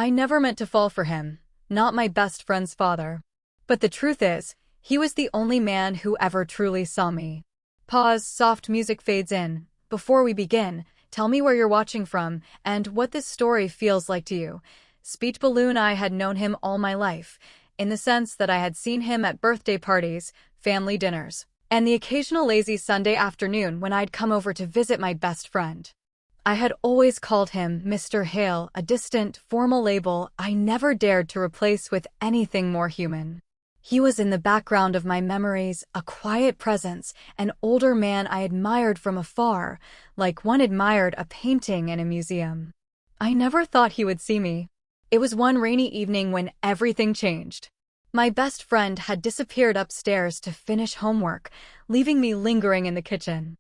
I never meant to fall for him, not my best friend's father. But the truth is, he was the only man who ever truly saw me. Pause, soft music fades in. Before we begin, tell me where you're watching from and what this story feels like to you. Speech balloon. I had known him all my life, in the sense that I had seen him at birthday parties, family dinners, and the occasional lazy Sunday afternoon when I'd come over to visit my best friend. I had always called him Mr. Hale, a distant, formal label I never dared to replace with anything more human. He was in the background of my memories, a quiet presence, an older man I admired from afar, like one admired a painting in a museum. I never thought he would see me. It was one rainy evening when everything changed. My best friend had disappeared upstairs to finish homework, leaving me lingering in the kitchen.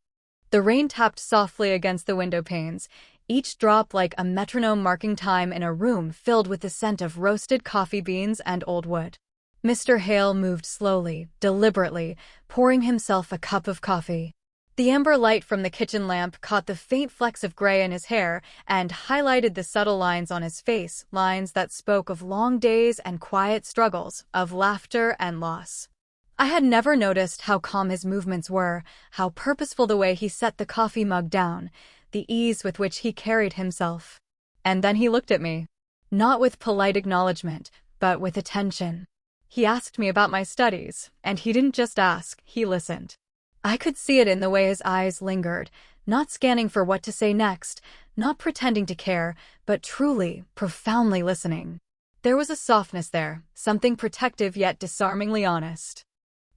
The rain tapped softly against the window panes, each drop like a metronome marking time in a room filled with the scent of roasted coffee beans and old wood. Mr. Hale moved slowly, deliberately, pouring himself a cup of coffee. The amber light from the kitchen lamp caught the faint flecks of gray in his hair and highlighted the subtle lines on his face, lines that spoke of long days and quiet struggles, of laughter and loss. I had never noticed how calm his movements were, how purposeful the way he set the coffee mug down, the ease with which he carried himself. And then he looked at me. Not with polite acknowledgement, but with attention. He asked me about my studies, and he didn't just ask, he listened. I could see it in the way his eyes lingered, not scanning for what to say next, not pretending to care, but truly, profoundly listening. There was a softness there, something protective yet disarmingly honest.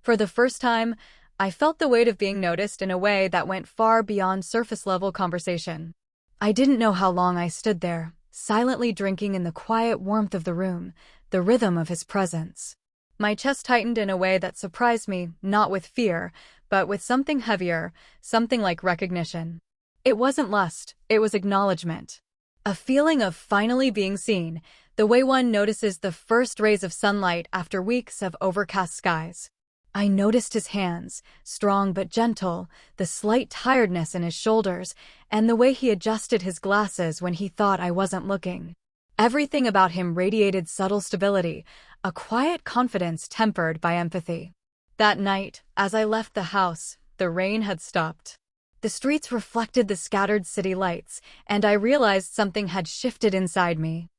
For the first time, I felt the weight of being noticed in a way that went far beyond surface-level conversation. I didn't know how long I stood there, silently drinking in the quiet warmth of the room, the rhythm of his presence. My chest tightened in a way that surprised me, not with fear, but with something heavier, something like recognition. It wasn't lust, it was acknowledgement. A feeling of finally being seen, the way one notices the first rays of sunlight after weeks of overcast skies. I noticed his hands, strong but gentle, the slight tiredness in his shoulders, and the way he adjusted his glasses when he thought I wasn't looking. Everything about him radiated subtle stability, a quiet confidence tempered by empathy. That night, as I left the house, the rain had stopped. The streets reflected the scattered city lights, and I realized something had shifted inside me.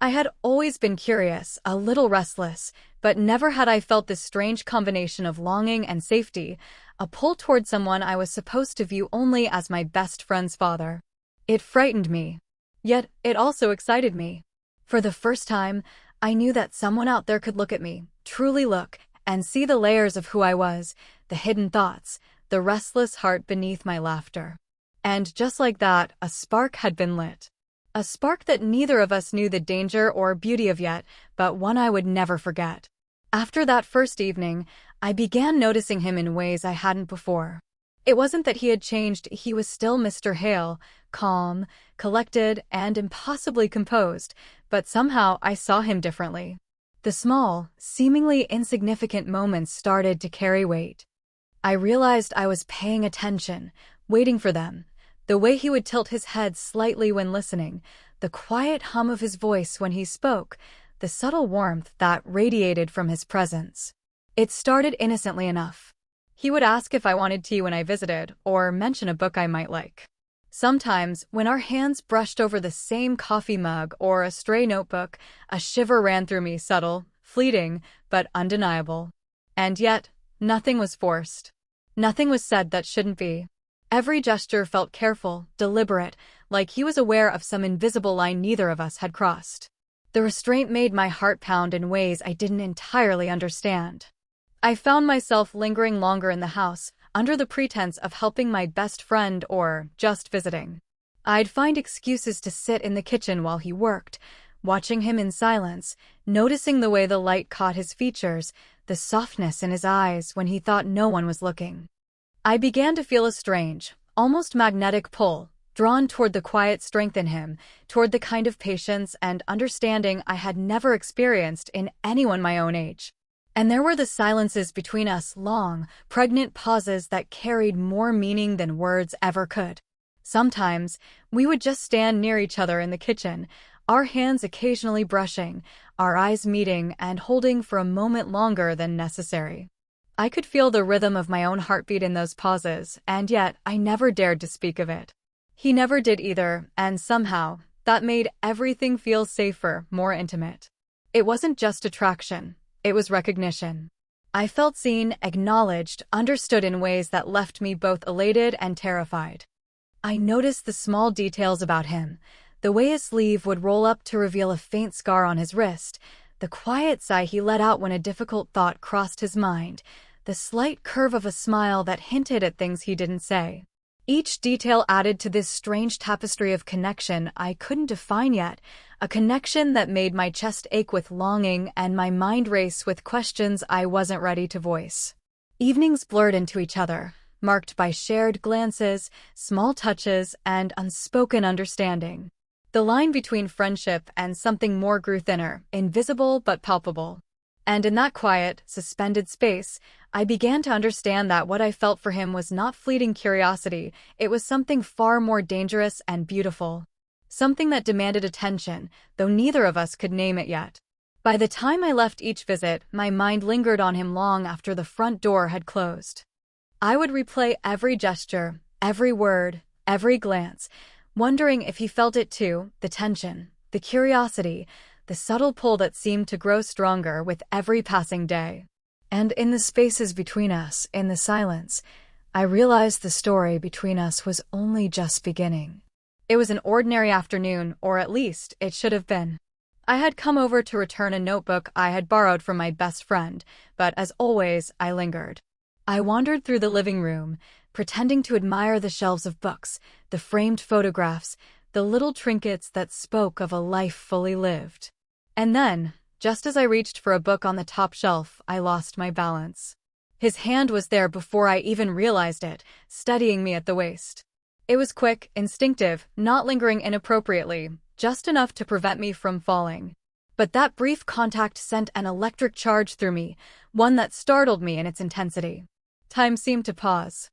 I had always been curious, a little restless, but never had I felt this strange combination of longing and safety, a pull toward someone I was supposed to view only as my best friend's father. It frightened me. Yet, it also excited me. For the first time, I knew that someone out there could look at me, truly look, and see the layers of who I was, the hidden thoughts, the restless heart beneath my laughter. And just like that, a spark had been lit. A spark that neither of us knew the danger or beauty of yet, but one I would never forget. After that first evening, I began noticing him in ways I hadn't before. It wasn't that he had changed, he was still Mr. Hale, calm, collected, and impossibly composed, but somehow I saw him differently. The small, seemingly insignificant moments started to carry weight. I realized I was paying attention, waiting for them. The way he would tilt his head slightly when listening, the quiet hum of his voice when he spoke, the subtle warmth that radiated from his presence. It started innocently enough. He would ask if I wanted tea when I visited, or mention a book I might like. Sometimes, when our hands brushed over the same coffee mug or a stray notebook, a shiver ran through me, subtle, fleeting, but undeniable. And yet, nothing was forced. Nothing was said that shouldn't be. Every gesture felt careful, deliberate, like he was aware of some invisible line neither of us had crossed. The restraint made my heart pound in ways I didn't entirely understand. I found myself lingering longer in the house, under the pretense of helping my best friend or just visiting. I'd find excuses to sit in the kitchen while he worked, watching him in silence, noticing the way the light caught his features, the softness in his eyes when he thought no one was looking. I began to feel a strange, almost magnetic pull, drawn toward the quiet strength in him, toward the kind of patience and understanding I had never experienced in anyone my own age. And there were the silences between us, long, pregnant pauses that carried more meaning than words ever could. Sometimes, we would just stand near each other in the kitchen, our hands occasionally brushing, our eyes meeting and holding for a moment longer than necessary. I could feel the rhythm of my own heartbeat in those pauses, and yet I never dared to speak of it. He never did either, and somehow, that made everything feel safer, more intimate. It wasn't just attraction, it was recognition. I felt seen, acknowledged, understood in ways that left me both elated and terrified. I noticed the small details about him, the way his sleeve would roll up to reveal a faint scar on his wrist, the quiet sigh he let out when a difficult thought crossed his mind, the slight curve of a smile that hinted at things he didn't say. Each detail added to this strange tapestry of connection I couldn't define yet, a connection that made my chest ache with longing and my mind race with questions I wasn't ready to voice. Evenings blurred into each other, marked by shared glances, small touches, and unspoken understanding. The line between friendship and something more grew thinner, invisible but palpable. And in that quiet, suspended space, I began to understand that what I felt for him was not fleeting curiosity, it was something far more dangerous and beautiful. Something that demanded attention, though neither of us could name it yet. By the time I left each visit, my mind lingered on him long after the front door had closed. I would replay every gesture, every word, every glance, wondering if he felt it too, the tension, the curiosity, the subtle pull that seemed to grow stronger with every passing day. And in the spaces between us, in the silence, I realized the story between us was only just beginning. It was an ordinary afternoon, or at least it should have been. I had come over to return a notebook I had borrowed from my best friend, but as always, I lingered. I wandered through the living room, pretending to admire the shelves of books, the framed photographs, the little trinkets that spoke of a life fully lived. And then, just as I reached for a book on the top shelf, I lost my balance. His hand was there before I even realized it, steadying me at the waist. It was quick, instinctive, not lingering inappropriately, just enough to prevent me from falling. But that brief contact sent an electric charge through me, one that startled me in its intensity. Time seemed to pause.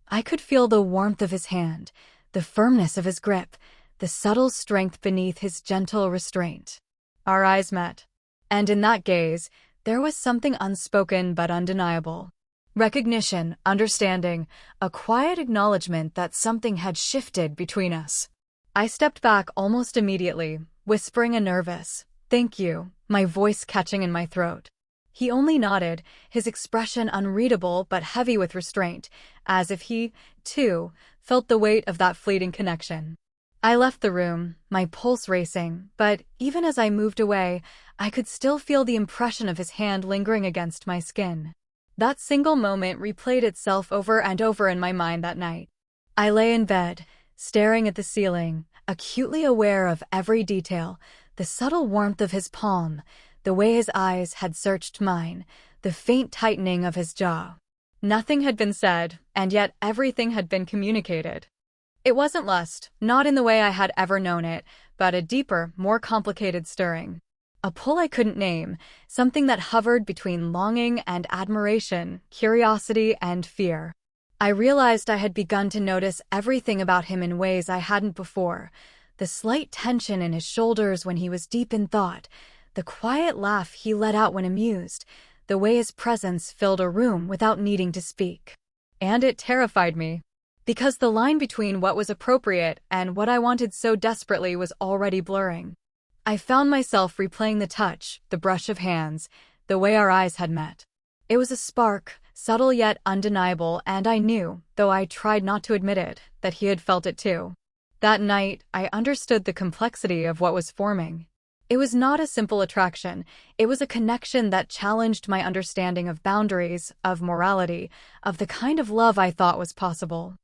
I could feel the warmth of his hand, the firmness of his grip, the subtle strength beneath his gentle restraint. Our eyes met. And in that gaze, there was something unspoken but undeniable. Recognition, understanding, a quiet acknowledgement that something had shifted between us. I stepped back almost immediately, whispering a nervous, "Thank you," my voice catching in my throat. He only nodded, his expression unreadable but heavy with restraint, as if he, too, felt the weight of that fleeting connection. I left the room, my pulse racing, but even as I moved away, I could still feel the impression of his hand lingering against my skin. That single moment replayed itself over and over in my mind that night. I lay in bed, staring at the ceiling, acutely aware of every detail, the subtle warmth of his palm, the way his eyes had searched mine, the faint tightening of his jaw. Nothing had been said, and yet everything had been communicated. It wasn't lust, not in the way I had ever known it, but a deeper, more complicated stirring. A pull I couldn't name, something that hovered between longing and admiration, curiosity and fear. I realized I had begun to notice everything about him in ways I hadn't before. The slight tension in his shoulders when he was deep in thought, the quiet laugh he let out when amused, the way his presence filled a room without needing to speak. And it terrified me. Because the line between what was appropriate and what I wanted so desperately was already blurring. I found myself replaying the touch, the brush of hands, the way our eyes had met. It was a spark, subtle yet undeniable, and I knew, though I tried not to admit it, that he had felt it too. That night, I understood the complexity of what was forming. It was not a simple attraction, it was a connection that challenged my understanding of boundaries, of morality, of the kind of love I thought was possible.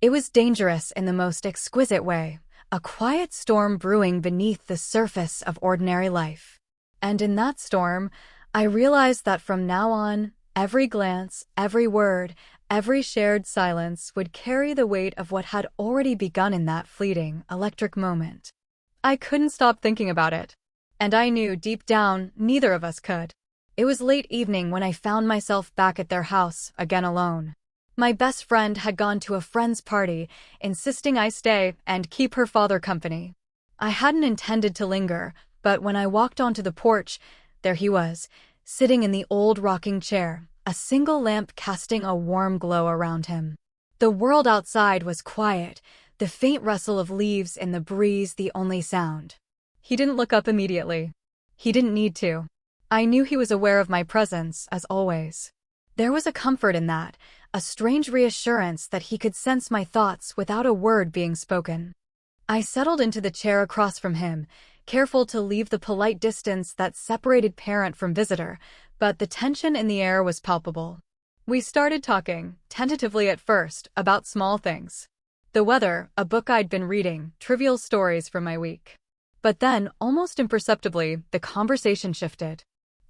It was dangerous in the most exquisite way, a quiet storm brewing beneath the surface of ordinary life. And in that storm, I realized that from now on, every glance, every word, every shared silence would carry the weight of what had already begun in that fleeting, electric moment. I couldn't stop thinking about it. And I knew deep down neither of us could. It was late evening when I found myself back at their house, again alone. My best friend had gone to a friend's party, insisting I stay and keep her father company. I hadn't intended to linger, but when I walked onto the porch, there he was, sitting in the old rocking chair, a single lamp casting a warm glow around him. The world outside was quiet, the faint rustle of leaves in the breeze the only sound. He didn't look up immediately. He didn't need to. I knew he was aware of my presence, as always. There was a comfort in that, a strange reassurance that he could sense my thoughts without a word being spoken. I settled into the chair across from him, careful to leave the polite distance that separated parent from visitor, but the tension in the air was palpable. We started talking, tentatively at first, about small things. The weather, a book I'd been reading, trivial stories from my week. But then, almost imperceptibly, the conversation shifted.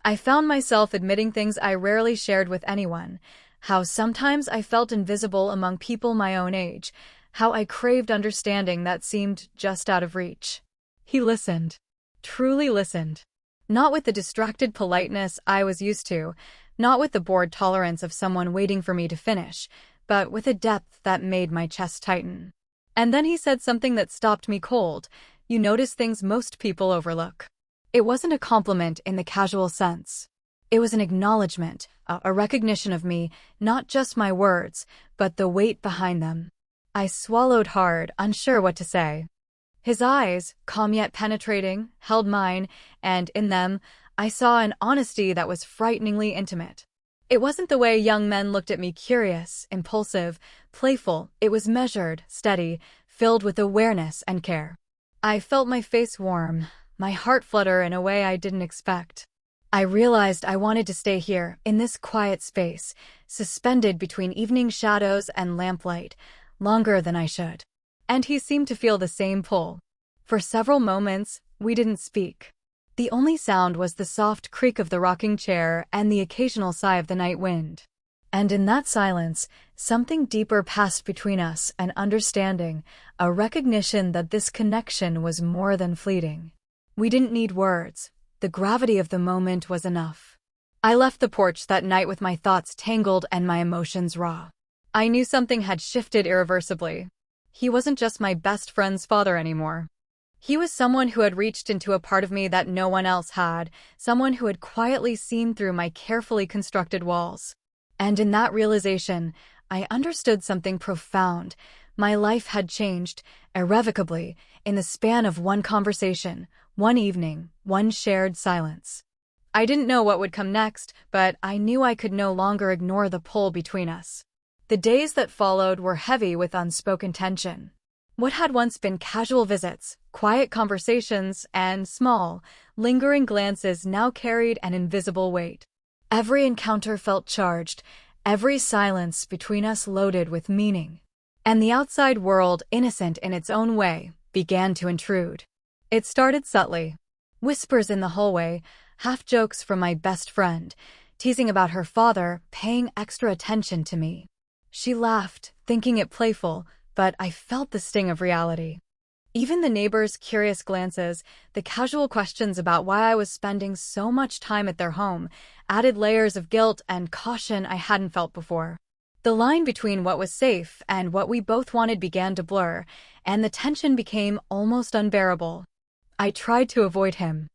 I found myself admitting things I rarely shared with anyone, how sometimes I felt invisible among people my own age, how I craved understanding that seemed just out of reach. He listened. Truly listened. Not with the distracted politeness I was used to, not with the bored tolerance of someone waiting for me to finish, but with a depth that made my chest tighten. And then he said something that stopped me cold. You notice things most people overlook. It wasn't a compliment in the casual sense. It was an acknowledgement, a recognition of me, not just my words, but the weight behind them. I swallowed hard, unsure what to say. His eyes, calm yet penetrating, held mine, and in them, I saw an honesty that was frighteningly intimate. It wasn't the way young men looked at me, curious, impulsive, playful. It was measured, steady, filled with awareness and care. I felt my face warm, my heart flutter in a way I didn't expect. I realized I wanted to stay here, in this quiet space, suspended between evening shadows and lamplight, longer than I should. And he seemed to feel the same pull. For several moments, we didn't speak. The only sound was the soft creak of the rocking chair and the occasional sigh of the night wind. And in that silence, something deeper passed between us, an understanding, a recognition that this connection was more than fleeting. We didn't need words. The gravity of the moment was enough. I left the porch that night with my thoughts tangled and my emotions raw. I knew something had shifted irreversibly. He wasn't just my best friend's father anymore. He was someone who had reached into a part of me that no one else had, someone who had quietly seen through my carefully constructed walls. And in that realization, I understood something profound. My life had changed, irrevocably, in the span of one conversation, one evening, one shared silence. I didn't know what would come next, but I knew I could no longer ignore the pull between us. The days that followed were heavy with unspoken tension. What had once been casual visits, quiet conversations, and small, lingering glances now carried an invisible weight. Every encounter felt charged, every silence between us loaded with meaning. And the outside world, innocent in its own way, began to intrude. It started subtly. Whispers in the hallway, half-jokes from my best friend, teasing about her father, paying extra attention to me. She laughed, thinking it playful, but I felt the sting of reality. Even the neighbors' curious glances, the casual questions about why I was spending so much time at their home, added layers of guilt and caution I hadn't felt before. The line between what was safe and what we both wanted began to blur, and the tension became almost unbearable. I tried to avoid him.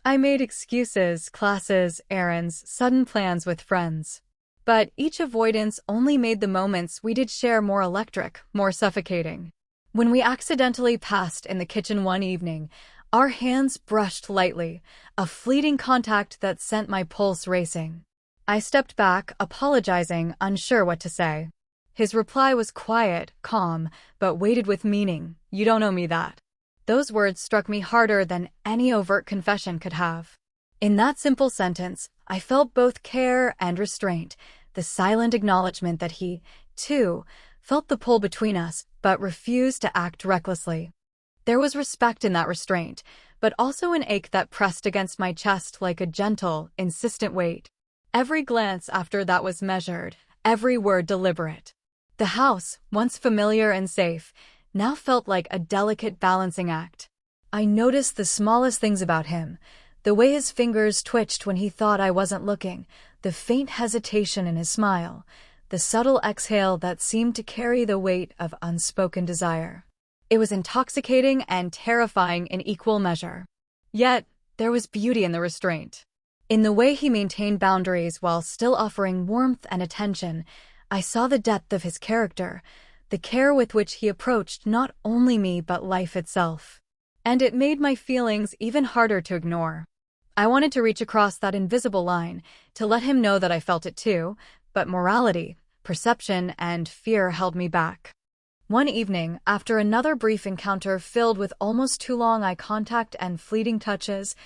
I made excuses, classes, errands, sudden plans with friends. But each avoidance only made the moments we did share more electric, more suffocating. When we accidentally passed in the kitchen one evening, our hands brushed lightly, a fleeting contact that sent my pulse racing. I stepped back, apologizing, unsure what to say. His reply was quiet, calm, but weighted with meaning. You don't owe me that. Those words struck me harder than any overt confession could have. In that simple sentence, I felt both care and restraint, the silent acknowledgement that he, too, felt the pull between us, but refused to act recklessly. There was respect in that restraint, but also an ache that pressed against my chest like a gentle, insistent weight. Every glance after that was measured, every word deliberate. The house, once familiar and safe, now felt like a delicate balancing act. I noticed the smallest things about him, the way his fingers twitched when he thought I wasn't looking, the faint hesitation in his smile, the subtle exhale that seemed to carry the weight of unspoken desire. It was intoxicating and terrifying in equal measure. Yet, there was beauty in the restraint. In the way he maintained boundaries while still offering warmth and attention, I saw the depth of his character, the care with which he approached not only me but life itself. And it made my feelings even harder to ignore. I wanted to reach across that invisible line, to let him know that I felt it too, but morality, perception, and fear held me back. One evening, after another brief encounter filled with almost too long eye contact and fleeting touches,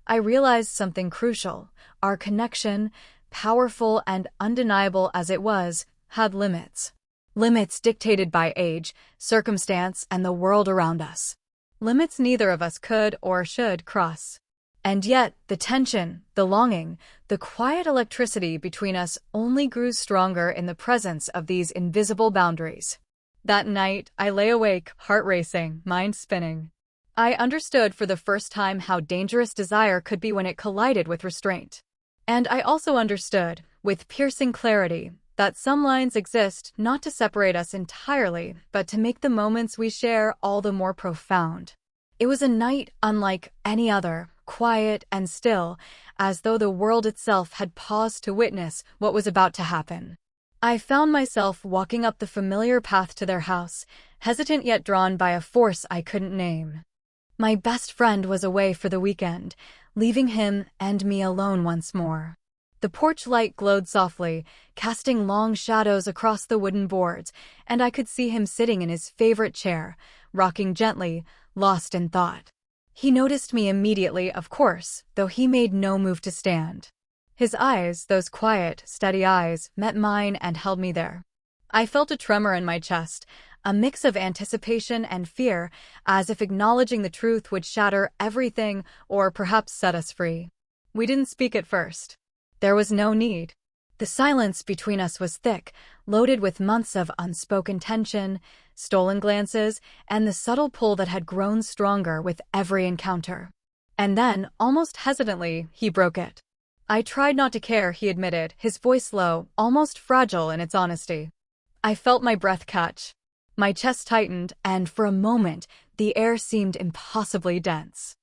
I realized something crucial. Our connection, powerful and undeniable as it was, had limits. Limits dictated by age, circumstance, and the world around us. Limits neither of us could or should cross. And yet, the tension, the longing, the quiet electricity between us only grew stronger in the presence of these invisible boundaries. That night, I lay awake, heart racing, mind spinning. I understood for the first time how dangerous desire could be when it collided with restraint. And I also understood, with piercing clarity, that some lines exist not to separate us entirely, but to make the moments we share all the more profound. It was a night unlike any other, quiet and still, as though the world itself had paused to witness what was about to happen. I found myself walking up the familiar path to their house, hesitant yet drawn by a force I couldn't name. My best friend was away for the weekend, leaving him and me alone once more. The porch light glowed softly, casting long shadows across the wooden boards, and I could see him sitting in his favorite chair, rocking gently, lost in thought. He noticed me immediately, of course, though he made no move to stand. His eyes, those quiet, steady eyes, met mine and held me there. I felt a tremor in my chest, a mix of anticipation and fear, as if acknowledging the truth would shatter everything or perhaps set us free. We didn't speak at first. There was no need. The silence between us was thick, loaded with months of unspoken tension, stolen glances, and the subtle pull that had grown stronger with every encounter. And then, almost hesitantly, he broke it. I tried not to care, he admitted, his voice low, almost fragile in its honesty. I felt my breath catch. My chest tightened, and for a moment, the air seemed impossibly dense.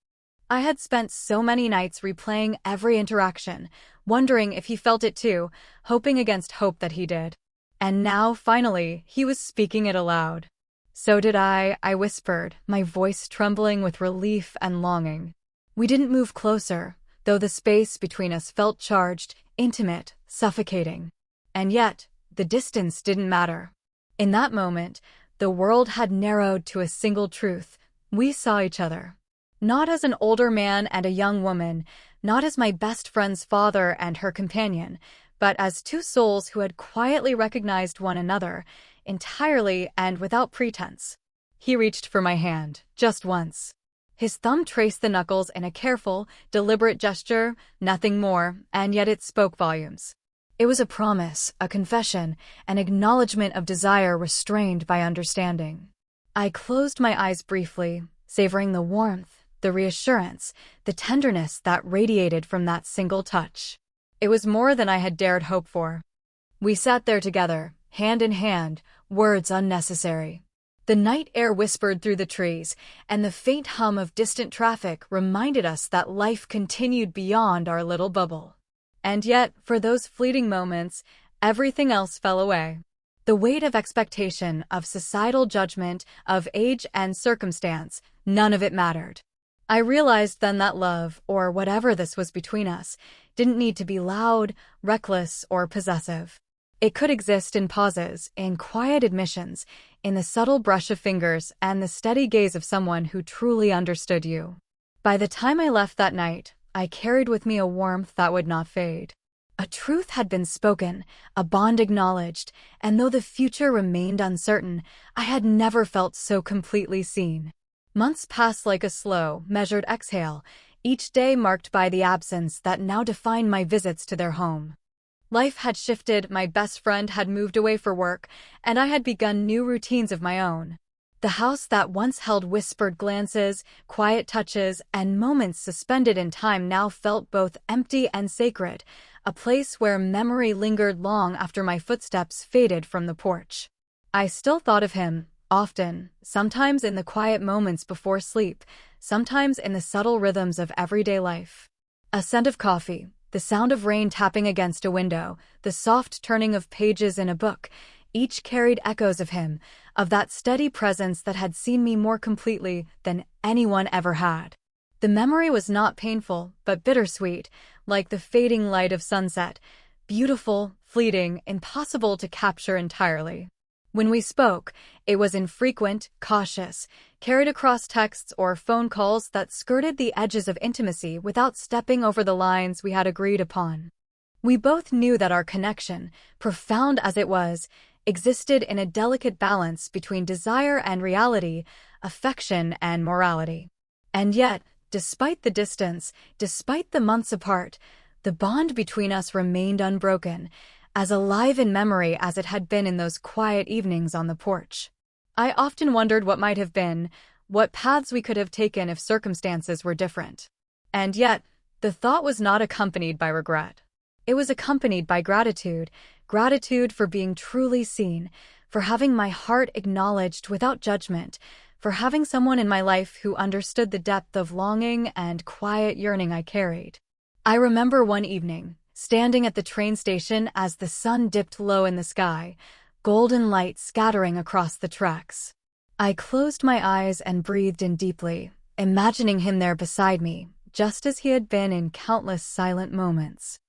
I had spent so many nights replaying every interaction, wondering if he felt it too, hoping against hope that he did. And now, finally, he was speaking it aloud. So did I whispered, my voice trembling with relief and longing. We didn't move closer, though the space between us felt charged, intimate, suffocating. And yet, the distance didn't matter. In that moment, the world had narrowed to a single truth. We saw each other. Not as an older man and a young woman, not as my best friend's father and her companion, but as two souls who had quietly recognized one another, entirely and without pretense. He reached for my hand, just once. His thumb traced the knuckles in a careful, deliberate gesture, nothing more, and yet it spoke volumes. It was a promise, a confession, an acknowledgement of desire restrained by understanding. I closed my eyes briefly, savoring the warmth, the reassurance, the tenderness that radiated from that single touch. It was more than I had dared hope for. We sat there together, hand in hand, words unnecessary. The night air whispered through the trees, and the faint hum of distant traffic reminded us that life continued beyond our little bubble. And yet, for those fleeting moments, everything else fell away. The weight of expectation, of societal judgment, of age and circumstance, none of it mattered. I realized then that love, or whatever this was between us, didn't need to be loud, reckless, or possessive. It could exist in pauses, in quiet admissions, in the subtle brush of fingers and the steady gaze of someone who truly understood you. By the time I left that night, I carried with me a warmth that would not fade. A truth had been spoken, a bond acknowledged, and though the future remained uncertain, I had never felt so completely seen. Months passed like a slow, measured exhale, each day marked by the absence that now defined my visits to their home. Life had shifted, my best friend had moved away for work, and I had begun new routines of my own. The house that once held whispered glances, quiet touches, and moments suspended in time now felt both empty and sacred, a place where memory lingered long after my footsteps faded from the porch. I still thought of him, Often, sometimes in the quiet moments before sleep, sometimes in the subtle rhythms of everyday life. A scent of coffee, the sound of rain tapping against a window, the soft turning of pages in a book, each carried echoes of him, of that steady presence that had seen me more completely than anyone ever had. The memory was not painful, but bittersweet, like the fading light of sunset, beautiful, fleeting, impossible to capture entirely. When we spoke, it was infrequent, cautious, carried across texts or phone calls that skirted the edges of intimacy without stepping over the lines we had agreed upon. We both knew that our connection, profound as it was, existed in a delicate balance between desire and reality, affection and morality. And yet, despite the distance, despite the months apart, the bond between us remained unbroken, as alive in memory as it had been in those quiet evenings on the porch. I often wondered what might have been, what paths we could have taken if circumstances were different. And yet, the thought was not accompanied by regret. It was accompanied by gratitude, gratitude for being truly seen, for having my heart acknowledged without judgment, for having someone in my life who understood the depth of longing and quiet yearning I carried. I remember one evening, standing at the train station as the sun dipped low in the sky, golden light scattering across the tracks. I closed my eyes and breathed in deeply, imagining him there beside me, just as he had been in countless silent moments.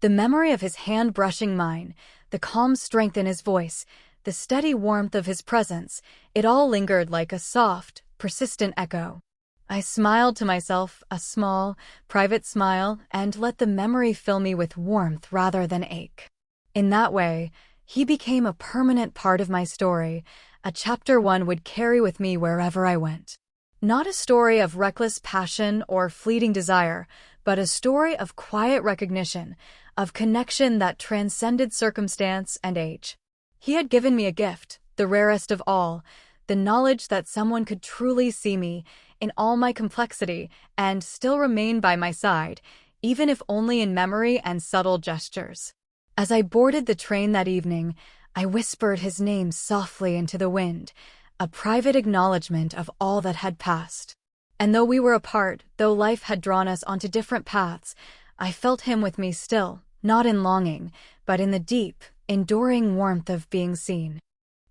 The memory of his hand brushing mine, the calm strength in his voice, the steady warmth of his presence, it all lingered like a soft, persistent echo. I smiled to myself, a small, private smile, and let the memory fill me with warmth rather than ache. In that way, he became a permanent part of my story, a chapter one would carry with me wherever I went. Not a story of reckless passion or fleeting desire, but a story of quiet recognition, of connection that transcended circumstance and age. He had given me a gift, the rarest of all, the knowledge that someone could truly see me, in all my complexity, and still remain by my side, even if only in memory and subtle gestures. As I boarded the train that evening, I whispered his name softly into the wind, a private acknowledgement of all that had passed. And though we were apart, though life had drawn us onto different paths, I felt him with me still, not in longing, but in the deep, enduring warmth of being seen.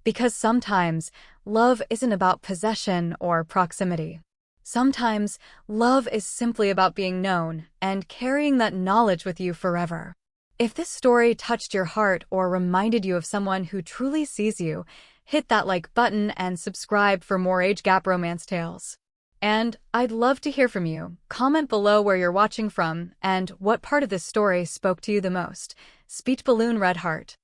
Because sometimes, love isn't about possession or proximity. Sometimes, love is simply about being known and carrying that knowledge with you forever. If this story touched your heart or reminded you of someone who truly sees you, hit that like button and subscribe for more age gap romance tales. And I'd love to hear from you. Comment below where you're watching from and what part of this story spoke to you the most. Speech Balloon Red Heart.